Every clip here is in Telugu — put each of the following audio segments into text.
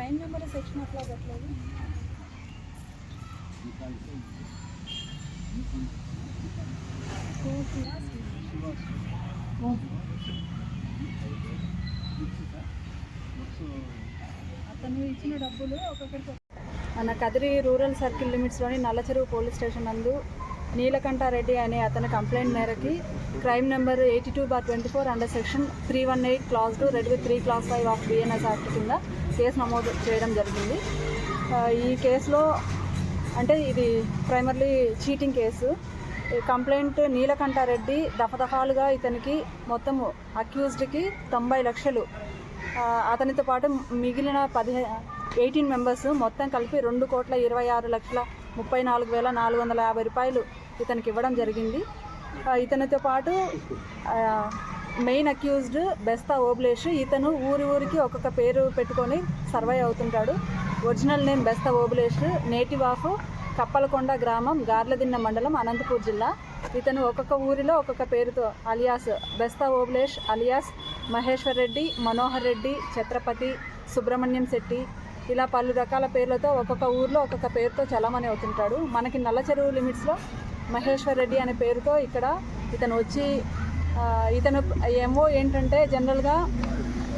క్రైమ్ నెంబర్ సెక్షన్ అట్లా పెట్టలేదు. అతను ఇచ్చిన డబ్బులు ఒక్కొక్కరికి. మన కదిరి రూరల్ సర్కిల్ లిమిట్స్లోని నల్లచెరువు పోలీస్ స్టేషన్ నందు నీలకంఠారెడ్డి అనే అతని కంప్లైంట్ మేరకి crime number 82/24 under section 318 clause 2 read with 3 clause 5 of BNS act కింద కేసు నమోదు చేయడం జరిగింది. ఈ కేసులో అంటే ఇది primarily cheating case. Complaint Neelakanta Reddy దఫదఫాలుగా ఇతనికి మొత్తము అక్యూజ్డ్కి 90 లక్షలు, అతనితో పాటు మిగిలిన 18 మెంబర్స్ మొత్తం కలిపి 2,26,34,450 రూపాయలు ఇతనికి ఇవ్వడం జరిగింది. ఇతనితో పాటు మెయిన్ అక్యూజ్డ్ బెస్తా ఓబ్లేష్, ఇతను ఊరికి ఒక్కొక్క పేరు పెట్టుకొని సర్వై అవుతుంటాడు. Original name Bestha Obulesh, native of Kappalakonda గ్రామం, గార్లదిన్న మండలం, అనంతపూర్ జిల్లా. ఇతను ఒక్కొక్క ఊరిలో ఒక్కొక్క పేరుతో అలియాస్ బెస్తా ఓబ్లేష్, అలియాస్ మహేశ్వర్ రెడ్డి, మనోహర్ రెడ్డి, ఛత్రపతి, సుబ్రహ్మణ్యం శెట్టి, ఇలా పలు రకాల పేర్లతో ఒక్కొక్క ఊరిలో ఒక్కొక్క పేరుతో చలామణి అవుతుంటాడు. మనకి నల్లచెరువు లిమిట్స్లో మహేశ్వర్ రెడ్డి అనే పేరుతో ఇక్కడ ఇతను వచ్చి, ఇతను ఏమో ఏంటంటే జనరల్గా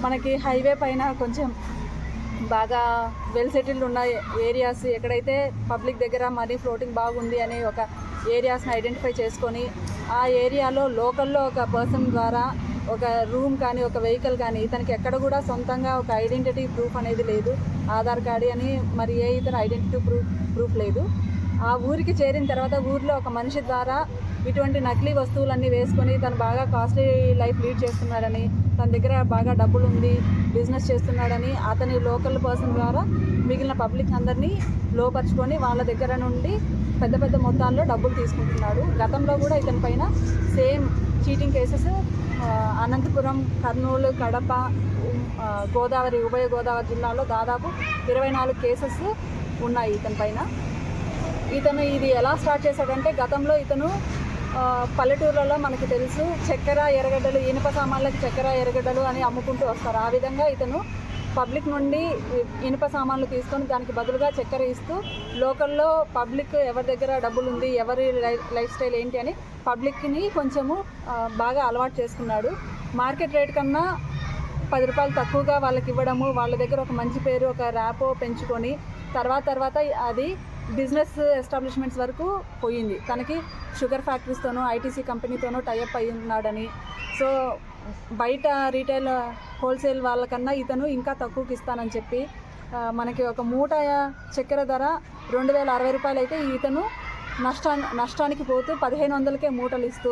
మనకి హైవే పైన కొంచెం బాగా వెల్ సెటిల్డ్ ఉన్న ఏరియాస్, ఎక్కడైతే పబ్లిక్ దగ్గర మనీ ఫ్లోటింగ్ బాగుంది అనే ఒక ఏరియాస్ని ఐడెంటిఫై చేసుకొని ఆ ఏరియాలో లోకల్లో ఒక పర్సన్ ద్వారా ఒక రూమ్ కానీ ఒక వెహికల్ కానీ, ఇతనికి ఎక్కడ కూడా సొంతంగా ఒక ఐడెంటిటీ ప్రూఫ్ అనేది లేదు, ఆధార్ కార్డు అని మరి ఏ ఇతర ఐడెంటిటీ ప్రూఫ్ లేదు. ఆ ఊరికి చేరిన తర్వాత ఊరిలో ఒక మనిషి ద్వారా ఇటువంటి నకిలీ వస్తువులన్నీ వేసుకొని తను బాగా కాస్ట్లీ లైఫ్ లీడ్ చేస్తున్నాడని, తన దగ్గర బాగా డబ్బులు ఉంది, బిజినెస్ చేస్తున్నాడని అతని లోకల్ పర్సన్ ద్వారా మిగిలిన పబ్లిక్ అందరినీ లోపరుచుకొని వాళ్ళ దగ్గర నుండి పెద్ద పెద్ద మొత్తాల్లో డబ్బులు తీసుకుంటున్నాడు. గతంలో కూడా ఇతని పైన same cheating cases Anantapuram, Kurnool, Kadapa, Godavari, ఉభయ గోదావరి జిల్లాలో దాదాపు 24 కేసెస్ ఉన్నాయి ఇతని పైన. ఇతను ఇది ఎలా స్టార్ట్ చేశాడంటే, గతంలో ఇతను పల్లెటూర్లలో మనకి తెలుసు చక్కెర ఎర్రగడ్డలు, ఇనుప సామాన్లకి చక్కెర ఎర్రగడ్డలు అని అమ్ముకుంటూ వస్తారు. ఆ విధంగా ఇతను పబ్లిక్ నుండి ఇనుప సామాన్లు తీసుకొని దానికి బదులుగా చక్కెర ఇస్తూ లోకల్లో పబ్లిక్ ఎవరి దగ్గర డబ్బులు ఉంది, ఎవరి లైఫ్ స్టైల్ ఏంటి అని పబ్లిక్ని కొంచెము బాగా అలవాటు చేసుకున్నాడు. మార్కెట్ రేట్ కన్నా 10 రూపాయలు తక్కువగా వాళ్ళకి ఇవ్వడము, వాళ్ళ దగ్గర ఒక మంచి పేరు, ఒక ర్యాపో పెంచుకొని తర్వాత అది బిజినెస్ ఎస్టాబ్లిష్మెంట్స్ వరకు పోయింది. తనకి షుగర్ ఫ్యాక్టరీస్తోనూ ఐటీసీ కంపెనీతోనూ టైఅప్ అయి ఉన్నాడని, సో బయట రీటైల్ హోల్సేల్ వాళ్ళకన్నా ఇతను ఇంకా తక్కువకి ఇస్తానని చెప్పి మనకి ఒక మూట చక్కెర ధర 2,060 రూపాయలు అయితే ఇతను నష్టానికి పోతూ 1,500కే మూటలు ఇస్తూ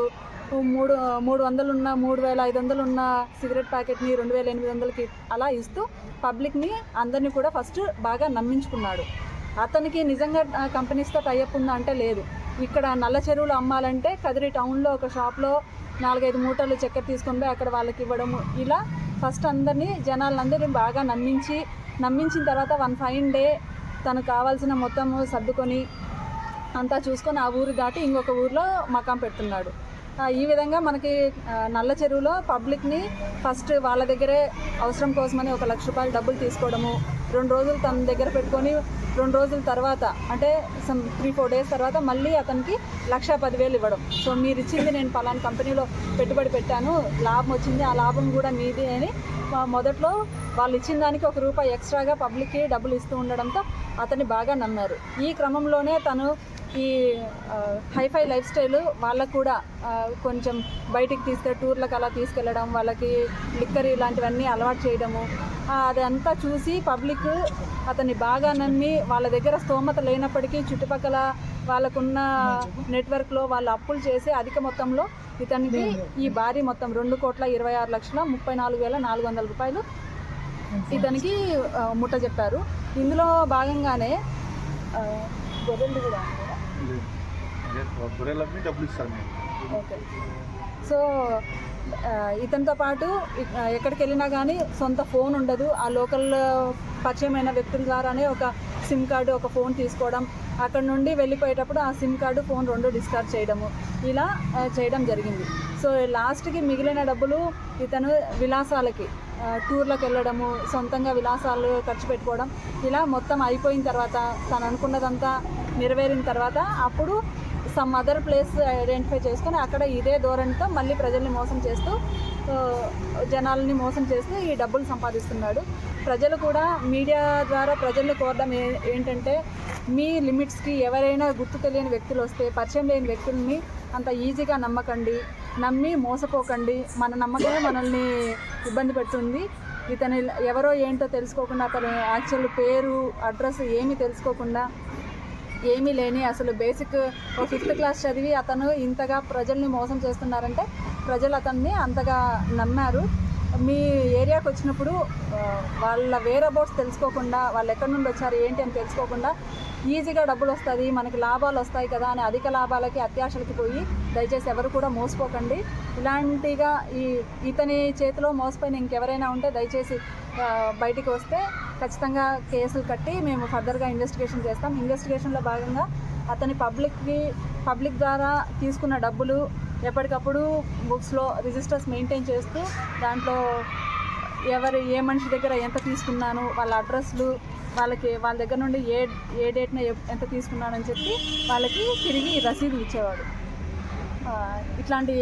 300 ఉన్న 3,500 ఉన్న సిగరెట్ ప్యాకెట్ని 2,800కి అలా ఇస్తూ పబ్లిక్ని అందరినీ కూడా ఫస్ట్ బాగా నమ్మించుకున్నాడు. అతనికి నిజంగా కంపెనీస్తో టైఅప్ ఉందా అంటే లేదు. ఇక్కడ నల్ల చెరువులు అమ్మాలంటే కదిరి టౌన్లో ఒక షాప్లో 4-5 మూటలు చక్కెర తీసుకొని పోయి అక్కడ వాళ్ళకి ఇవ్వడము, ఇలా ఫస్ట్ అందరినీ జనాలందరినీ బాగా నమ్మించిన తర్వాత వన్ ఫైన్ డే తనకు కావాల్సిన మొత్తము సర్దుకొని అంతా చూసుకొని ఆ ఊరు దాటి ఇంకొక ఊరిలో మకాం పెడుతున్నాడు. ఈ విధంగా మనకి నల్ల చెరువులో పబ్లిక్ని ఫస్ట్ వాళ్ళ దగ్గరే అవసరం కోసమని 1 లక్ష రూపాయలు డబ్బులు తీసుకోవడము, 2 రోజులు తన దగ్గర పెట్టుకొని 2 రోజుల తర్వాత అంటే 3-4 డేస్ తర్వాత మళ్ళీ అతనికి 1,10,000 ఇవ్వడం. సో మీరు ఇచ్చింది నేను పలానా కంపెనీలో పెట్టుబడి పెట్టాను, లాభం వచ్చింది, ఆ లాభం కూడా మీది అని మొదట్లో వాళ్ళు ఇచ్చిన దానికి ₹1 ఎక్స్ట్రాగా పబ్లిక్కి డబ్బులు ఇస్తూ ఉండడంతో అతన్ని బాగా నమ్మారు. ఈ క్రమంలోనే తను ఈ హైఫై లైఫ్ స్టైల్ వాళ్ళకు కూడా కొంచెం బయటికి టూర్లకు అలా తీసుకెళ్ళడం, వాళ్ళకి లిక్కర్ ఇలాంటివన్నీ అలవాటు చేయడము, అదంతా చూసి పబ్లిక్ అతన్ని బాగా నమ్మి వాళ్ళ దగ్గర స్తోమత లేనప్పటికీ చుట్టుపక్కల వాళ్ళకున్న నెట్వర్క్లో వాళ్ళు అప్పులు చేసి అధిక మొత్తంలో ఇతనికి ఈ భారీ మొత్తం 2,26,34,400 రూపాయలు ఇతనికి ముట్ట చెప్పారు. ఇందులో భాగంగానే గొర్రెలు కూడా ఓకే. సో ఇతనితో పాటు ఎక్కడికి వెళ్ళినా కానీ సొంత ఫోన్ ఉండదు. ఆ లోకల్ పరిచయమైన వ్యక్తుల ద్వారానే ఒక సిమ్ కార్డు, ఒక ఫోన్ తీసుకోవడం, అక్కడ నుండి వెళ్ళిపోయేటప్పుడు ఆ సిమ్ కార్డు, ఫోన్ 2 డిస్కార్డ్ చేయడము, ఇలా చేయడం జరిగింది. సో లాస్ట్కి మిగిలిన డబ్బులు ఇతను విలాసాలకి టూర్లకు వెళ్ళడము, సొంతంగా విలాసాలు ఖర్చు పెట్టుకోవడం, ఇలా మొత్తం అయిపోయిన తర్వాత తను అనుకున్నదంతా నెరవేరిన తర్వాత అప్పుడు సమ్ అదర్ ప్లేస్ ఐడెంటిఫై చేసుకొని అక్కడ ఇదే ధోరణితో మళ్ళీ ప్రజల్ని మోసం చేస్తూ జనాలని మోసం చేస్తూ ఈ డబ్బులు సంపాదిస్తున్నాడు. ప్రజలు కూడా మీడియా ద్వారా ప్రజలను కోరడం ఏంటంటే, మీ లిమిట్స్కి ఎవరైనా గుర్తు తెలియని వ్యక్తులు వస్తే పరిచయం లేని వ్యక్తుల్ని అంత ఈజీగా నమ్మకండి, నమ్మి మోసపోకండి. మన నమ్మకమే మనల్ని ఇబ్బంది పెడుతుంది. ఇతను ఎవరో ఏంటో తెలుసుకోకుండా, అతను యాక్చువల్ పేరు అడ్రస్ ఏమీ తెలుసుకోకుండా, ఏమీ లేని అసలు బేసిక్ 5th క్లాస్ చదివి అతను ఇంతగా ప్రజల్ని మోసం చేస్తున్నారంటే ప్రజలు అతన్ని అంతగా నమ్మారు. మీ ఏరియాకి వచ్చినప్పుడు వాళ్ళ వేర్ అబౌట్స్ తెలుసుకోకుండా, వాళ్ళు ఎక్కడి నుండి వచ్చారు ఏంటి అని తెలుసుకోకుండా ఈజీగా డబ్బులు వస్తుంది, మనకి లాభాలు వస్తాయి కదా అని అధిక లాభాలకి అత్యాశలకి పోయి దయచేసి ఎవరు కూడా మోసపోకండి. ఇలాంటిగా ఇతని చేతిలో మోసపోయిన ఇంకెవరైనా ఉంటే దయచేసి బయటికి వస్తే ఖచ్చితంగా కేసులు కట్టి మేము ఫర్దర్గా ఇన్వెస్టిగేషన్ చేస్తాం. ఇన్వెస్టిగేషన్లో భాగంగా అతని పబ్లిక్ ద్వారా తీసుకున్న డబ్బులు ఎప్పటికప్పుడు బుక్స్లో రిజిస్టర్స్ మెయింటైన్ చేస్తూ దాంట్లో ఏ మనిషి దగ్గర ఎంత తీసుకున్నాను, వాళ్ళ అడ్రస్లు, వాళ్ళ దగ్గర నుండి ఏ డేట్న ఎంత తీసుకున్నానని చెప్పి వాళ్ళకి తిరిగి రసీదు ఇచ్చేవాడు. ఇట్లాంటి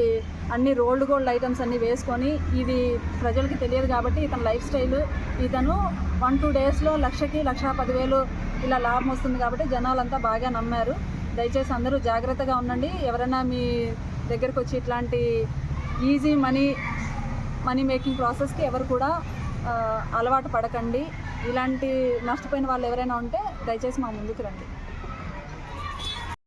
అన్ని రోల్డ్ గోల్డ్ ఐటమ్స్ అన్నీ వేసుకొని, ఇది ప్రజలకి తెలియదు కాబట్టి ఇతని లైఫ్ స్టైల్, ఇతను 1-2 డేస్లో 1,00,000కి 1,10,000 ఇలా లాభం వస్తుంది కాబట్టి జనాలంతా బాగా నమ్మారు. దయచేసి అందరూ జాగ్రత్తగా ఉండండి. ఎవరైనా మీ దగ్గరకు వచ్చి ఇట్లాంటి ఈజీ మనీ మేకింగ్ ప్రాసెస్కి ఎవరు కూడా అలవాటు పడకండి. ఇలాంటి నష్టపోయిన వాళ్ళు ఎవరైనా ఉంటే దయచేసి మా ముందుకు రండి.